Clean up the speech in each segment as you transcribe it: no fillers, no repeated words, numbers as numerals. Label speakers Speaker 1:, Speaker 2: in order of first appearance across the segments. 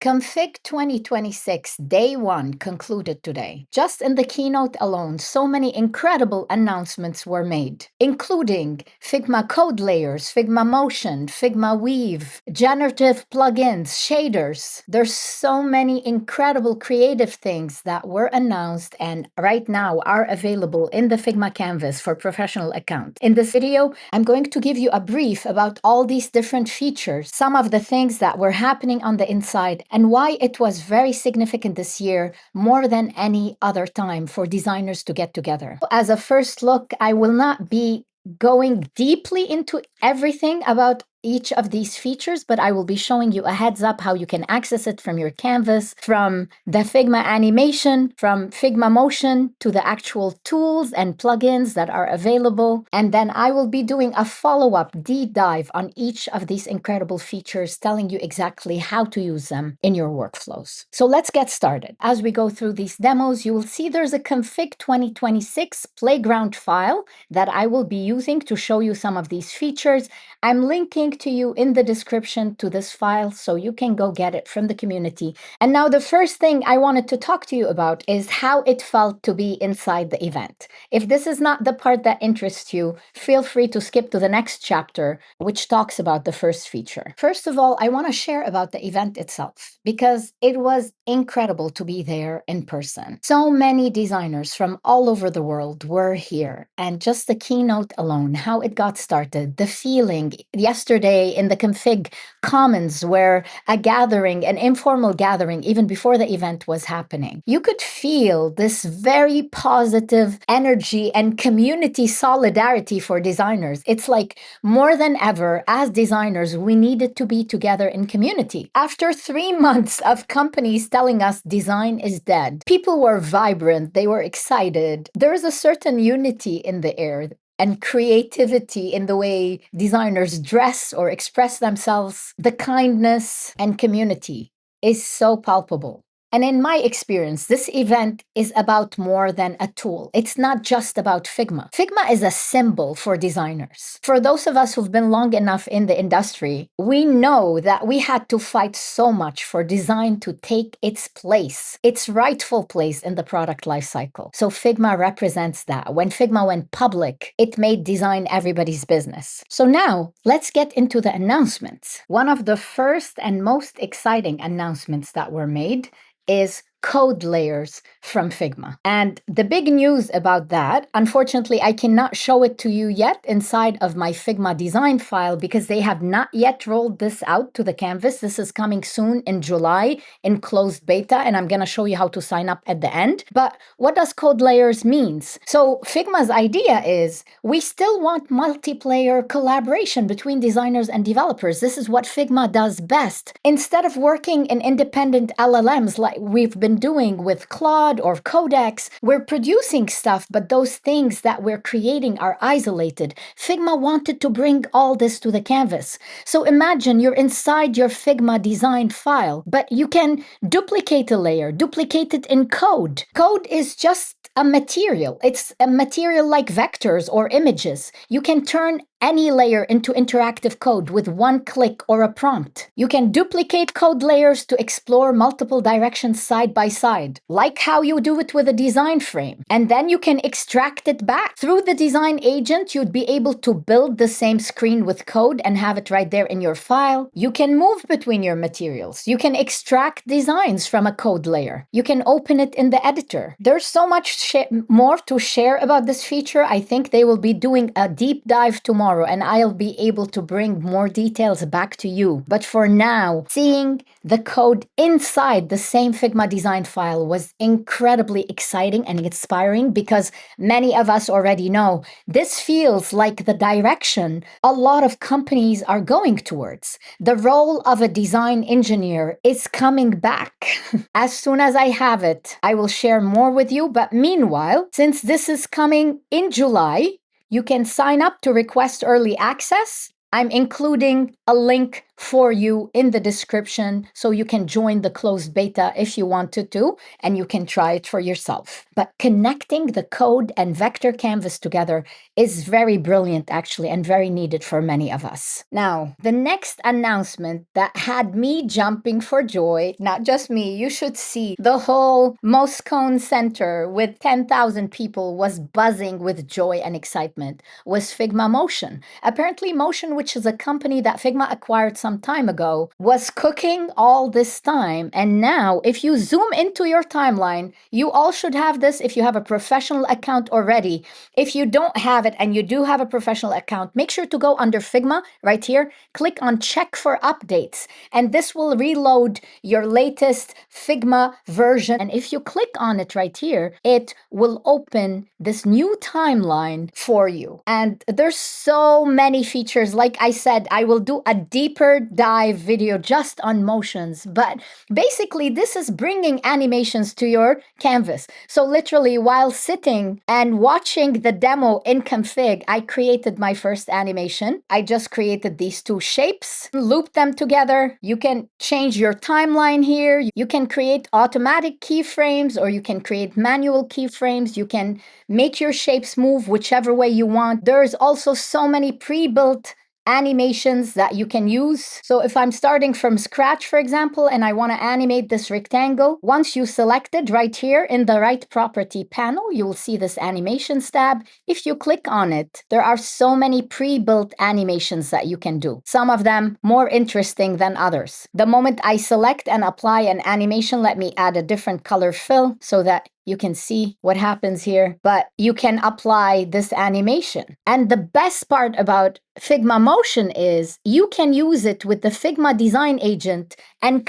Speaker 1: Config 2026 Day 1 concluded today. Just in the keynote alone, so many incredible announcements were made, including Figma Code Layers, Figma Motion, Figma Weave, Generative Plugins, shaders. There's so many incredible creative things that were announced and right now are available in the Figma Canvas for professional accounts. In this video, I'm going to give you a brief about all these different features, some of the things that were happening on the inside, and why it was very significant this year, more than any other time for designers to get together. As a first look, I will not be going deeply into everything about each of these features, but I will be showing you a heads up how you can access it from your canvas, from the Figma animation, from Figma Motion to the actual tools and plugins that are available. And then I will be doing a follow-up deep dive on each of these incredible features, telling you exactly how to use them in your workflows. So let's get started. As we go through these demos, you will see there's a Config 2026 playground file that I will be using to show you some of these features. I'm linking to you in the description to this file so you can go get it from the community. And now the first thing I wanted to talk to you about is how it felt to be inside the event. If this is not the part that interests you, feel free to skip to the next chapter, which talks about the first feature. First of all, I want to share about the event itself because it was incredible to be there in person. So many designers from all over the world were here, and just the keynote alone, how it got started, the feeling yesterday in the Config Commons, where a gathering, an informal gathering, even before the event was happening, you could feel this very positive energy and community solidarity for designers. It's like more than ever, as designers, we needed to be together in community. After 3 months of companies telling us design is dead, people were vibrant, they were excited. There is a certain unity in the air and creativity in the way designers dress or express themselves. The kindness and community is so palpable. And in my experience, this event is about more than a tool. It's not just about Figma. Figma is a symbol for designers. For those of us who've been long enough in the industry, we know that we had to fight so much for design to take its place, its rightful place in the product lifecycle. So Figma represents that. When Figma went public, it made design everybody's business. So now let's get into the announcements. One of the first and most exciting announcements that were made is Code Layers from Figma. And the big news about that, unfortunately, I cannot show it to you yet inside of my Figma design file because they have not yet rolled this out to the canvas. This is coming soon in July in closed beta, and I'm going to show you how to sign up at the end. But what does Code Layers means? So Figma's idea is we still want multiplayer collaboration between designers and developers. This is what Figma does best. Instead of working in independent LLMs like we've been doing with Claude or Codex, we're producing stuff, but those things that we're creating are isolated. Figma wanted to bring all this to the canvas. So imagine you're inside your Figma design file, but you can duplicate a layer, duplicate it in code. Code is just a material. It's a material like vectors or images. You can turn any layer into interactive code with one click or a prompt. You can duplicate code layers to explore multiple directions side by side, like how you do it with a design frame. And then you can extract it back. Through the design agent, you'd be able to build the same screen with code and have it right there in your file. You can move between your materials. You can extract designs from a code layer. You can open it in the editor. There's so much more to share about this feature. I think they will be doing a deep dive tomorrow, and I'll be able to bring more details back to you. But for now, seeing the code inside the same Figma design file was incredibly exciting and inspiring because many of us already know this feels like the direction a lot of companies are going towards. The role of a design engineer is coming back. As soon as I have it, I will share more with you. But meanwhile, since this is coming in July, you can sign up to request early access. I'm including a link for you in the description so you can join the closed beta if you wanted to, and you can try it for yourself. But connecting the code and vector canvas together is very brilliant, actually, and very needed for many of us. Now, the next announcement that had me jumping for joy, not just me, you should see the whole Moscone Center with 10,000 people was buzzing with joy and excitement, was Figma Motion. Apparently, Motion, which is a company that Figma acquired some time ago, was cooking all this time. And now, if you zoom into your timeline, you all should have this if you have a professional account already. If you don't have it and you do have a professional account, make sure to go under Figma right here, click on check for updates, and this will reload your latest Figma version. And if you click on it right here, it will open this new timeline for you. And there's so many features. Like I said, I will do a deeper dive video just on motions, but basically this is bringing animations to your canvas. So literally while sitting and watching the demo in Config, I created my first animation. I just created these two shapes, looped them together. You can change your timeline here. You can create automatic keyframes or you can create manual keyframes. You can make your shapes move whichever way you want. There's also so many pre-built animations that you can use. So if I'm starting from scratch, for example, and I want to animate this rectangle, once you select it right here in the right property panel, you will see this animations tab. If you click on it, there are so many pre-built animations that you can do. Some of them more interesting than others. The moment I select and apply an animation, let me add a different color fill so that you can see what happens here, but you can apply this animation. And the best part about Figma Motion is you can use it with the Figma design agent and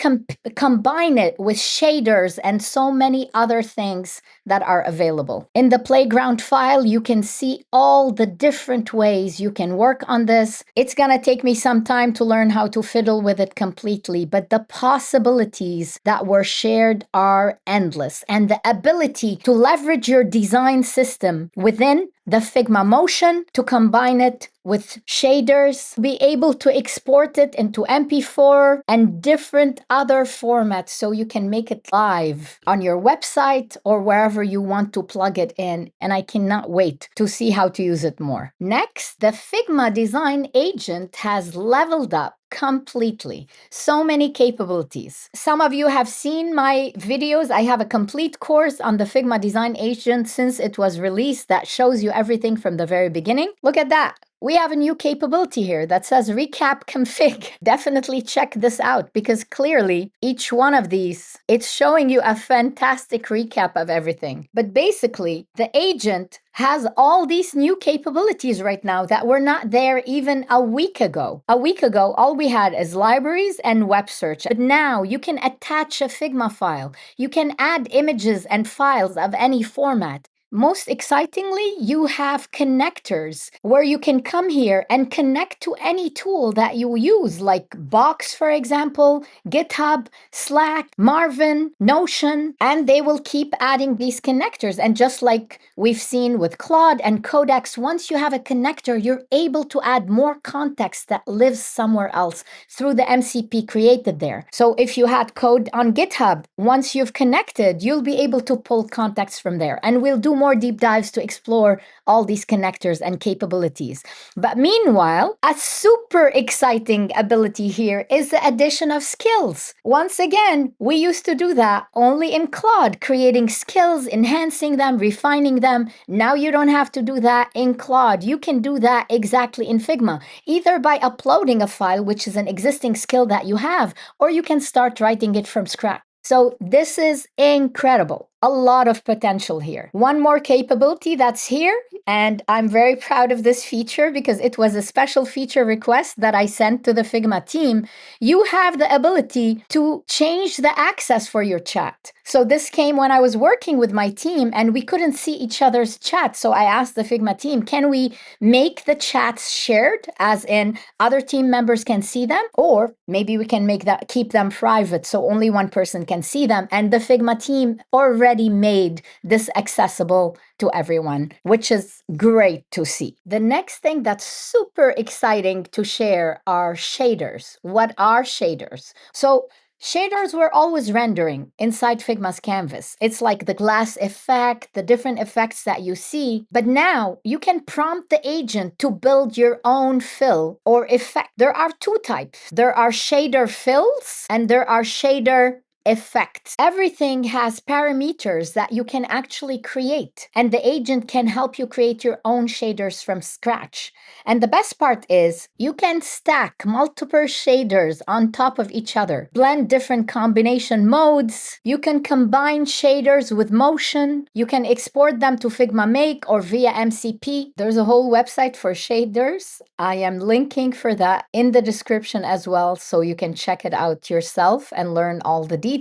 Speaker 1: combine it with shaders and so many other things that are available. In the playground file, you can see all the different ways you can work on this. It's gonna take me some time to learn how to fiddle with it completely, but the possibilities that were shared are endless. And the ability to leverage your design system within the Figma Motion to combine it with shaders, be able to export it into MP4 and different other formats so you can make it live on your website or wherever you want to plug it in. And I cannot wait to see how to use it more. Next, the Figma design agent has leveled up completely. So many capabilities. Some of you have seen my videos. I have a complete course on the Figma design agent since it was released that shows you everything from the very beginning. Look at that. We have a new capability here that says recap config. Definitely check this out because clearly each one of these, it's showing you a fantastic recap of everything. But basically, the agent has all these new capabilities right now that were not there even a week ago. A week ago, all we had is libraries and web search. But now you can attach a Figma file. You can add images and files of any format. Most excitingly, you have connectors where you can come here and connect to any tool that you use, like Box, for example, GitHub, Slack, Marvin, Notion, and they will keep adding these connectors. And just like we've seen with Claude and Codex, once you have a connector, you're able to add more context that lives somewhere else through the MCP created there. So if you had code on GitHub, once you've connected, you'll be able to pull context from there. And we'll do more deep dives to explore all these connectors and capabilities. But meanwhile, a super exciting ability here is the addition of skills. Once again, we used to do that only in Claude, creating skills, enhancing them, refining them. Now you don't have to do that in Claude. You can do that exactly in Figma, either by uploading a file, which is an existing skill that you have, or you can start writing it from scratch. So this is incredible. A lot of potential here. One more capability that's here, and I'm very proud of this feature because it was a special feature request that I sent to the Figma team. You have the ability to change the access for your chat. So this came when I was working with my team and we couldn't see each other's chat. So I asked the Figma team, can we make the chats shared, as in other team members can see them? Or maybe we can make that, keep them private so only one person can see them. And the Figma team already already made this accessible to everyone, which is great to see. The next thing that's super exciting to share are shaders. What are shaders? So shaders were always rendering inside Figma's canvas. It's like the glass effect, the different effects that you see. But now you can prompt the agent to build your own fill or effect. There are two types. There are shader fills and there are shader effects. Everything has parameters that you can actually create, and the agent can help you create your own shaders from scratch. And the best part is you can stack multiple shaders on top of each other, blend different combination modes. You can combine shaders with motion. You can export them to Figma Make or via MCP. There's a whole website for shaders. I am linking for that in the description as well, so you can check it out yourself and learn all the details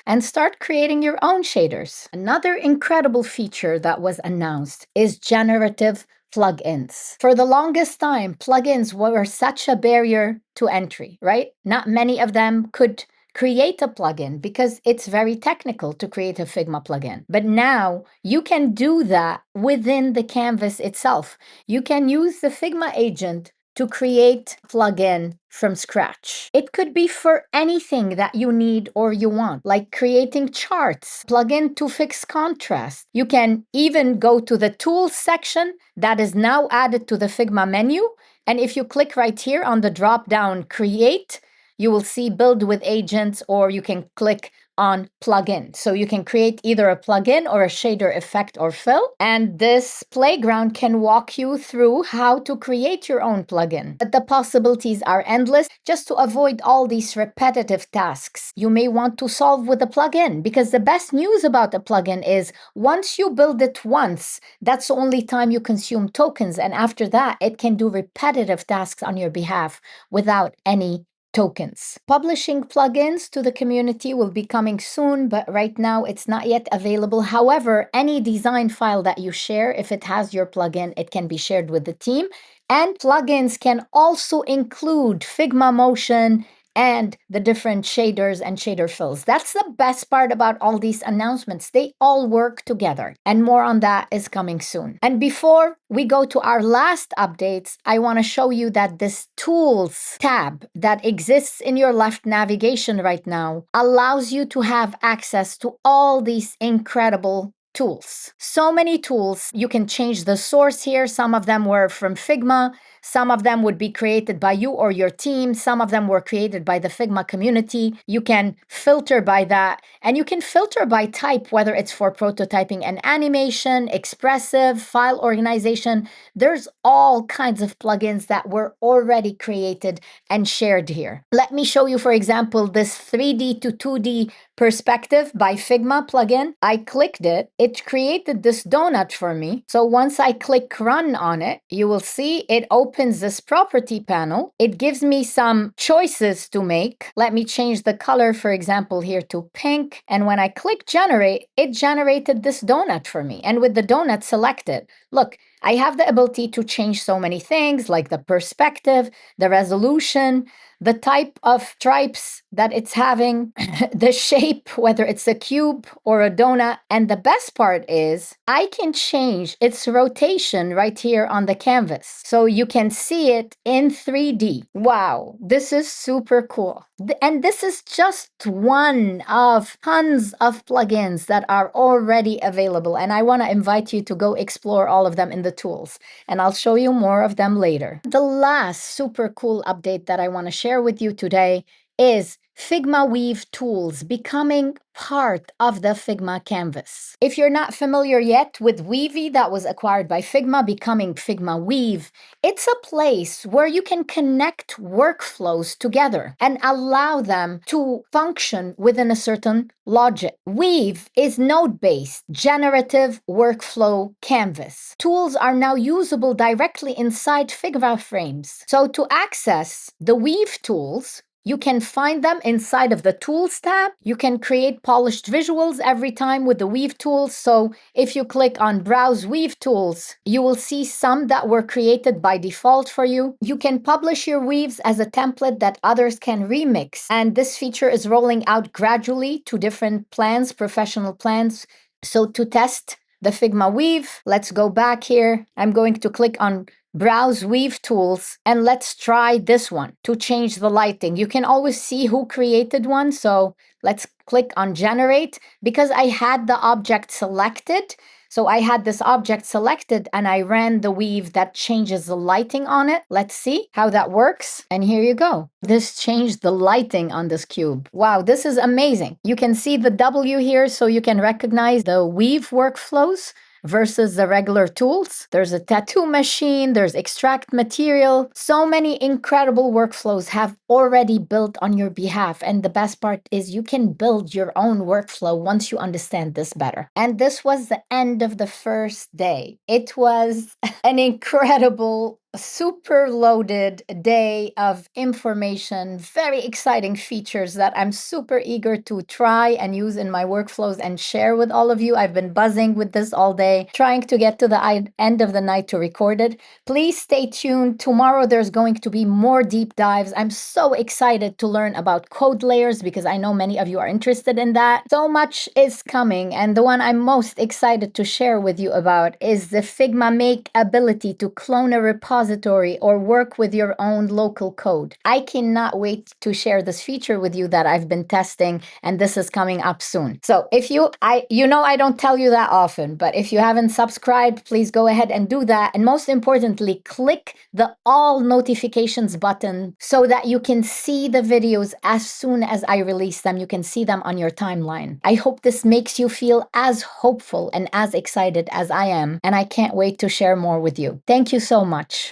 Speaker 1: and start creating your own shaders. Another incredible feature that was announced is generative plugins. For the longest time, plugins were such a barrier to entry, right? Not many of them could create a plugin because it's very technical to create a Figma plugin. But now you can do that within the canvas itself. You can use the Figma agent to create plugin from scratch. It could be for anything that you need or you want, like creating charts, plugin to fix contrast. You can even go to the tools section that is now added to the Figma menu. And if you click right here on the drop down create, you will see build with agents, or you can click on plugin. So you can create either a plugin or a shader effect or fill. And this playground can walk you through how to create your own plugin. But the possibilities are endless. Just to avoid all these repetitive tasks you may want to solve with a plugin, because the best news about a plugin is once you build it once, that's the only time you consume tokens. And after that, it can do repetitive tasks on your behalf without any tokens. Publishing plugins to the community will be coming soon, but right now it's not yet available. However, any design file that you share, if it has your plugin, it can be shared with the team. And plugins can also include Figma Motion and the different shaders and shader fills. That's the best part about all these announcements. They all work together, and more on that is coming soon. And before we go to our last updates, I want to show you that this tools tab that exists in your left navigation right now allows you to have access to all these incredible tools. So many tools. You can change the source here. Some of them were from Figma. Some of them would be created by you or your team. Some of them were created by the Figma community. You can filter by that, and you can filter by type, whether it's for prototyping and animation, expressive, file organization. There's all kinds of plugins that were already created and shared here. Let me show you, for example, this 3D to 2D perspective by Figma plugin. I clicked it. It created this donut for me. So once I click run on it, you will see it opens this property panel. It gives me some choices to make. Let me change the color, for example, here to pink. And when I click generate, it generated this donut for me. And with the donut selected, look, I have the ability to change so many things, like the perspective, the resolution, the type of stripes that it's having, the shape, whether it's a cube or a donut. And the best part is I can change its rotation right here on the canvas. So you can see it in 3D. Wow, this is super cool. And this is just one of tons of plugins that are already available. And I want to invite you to go explore all of them in the tools. And I'll show you more of them later. The last super cool update that I want to share with you today is Figma Weave tools becoming part of the Figma Canvas. If you're not familiar yet with Weave that was acquired by Figma, becoming Figma Weave, it's a place where you can connect workflows together and allow them to function within a certain logic. Weave is node-based, generative workflow canvas. Tools are now usable directly inside Figma frames. So to access the Weave tools, you can find them inside of the Tools tab. You can create polished visuals every time with the Weave tools. So if you click on Browse Weave Tools, you will see some that were created by default for you. You can publish your weaves as a template that others can remix. And this feature is rolling out gradually to different plans, professional plans, So to test the Figma Weave, let's go back here. I'm going to click on Browse Weave Tools, and let's try this one to change the lighting. You can always see who created one, so let's click on Generate. Because I had the object selected, so I had this object selected and I ran the weave that changes the lighting on it. Let's see how that works. And here you go. This changed the lighting on this cube. Wow, this is amazing. You can see the W here, so you can recognize the weave workflows versus the regular tools. There's a tattoo machine, there's extract material. So many incredible workflows have already built on your behalf. And the best part is you can build your own workflow once you understand this better. And this was the end of the first day. It was an incredible, super loaded day of information, very exciting features that I'm super eager to try and use in my workflows and share with all of you. I've been buzzing with this all day, trying to get to the end of the night to record it. Please stay tuned. Tomorrow there's going to be more deep dives. I'm so excited to learn about code layers because I know many of you are interested in that. So much is coming, and the one I'm most excited to share with you about is the Figma Make ability to clone a repository or work with your own local code. I cannot wait to share this feature with you that I've been testing, and this is coming up soon. So if I don't tell you that often, but if you haven't subscribed, please go ahead and do that. And most importantly, click the all notifications button so that you can see the videos as soon as I release them. You can see them on your timeline. I hope this makes you feel as hopeful and as excited as I am, and I can't wait to share more with you. Thank you so much.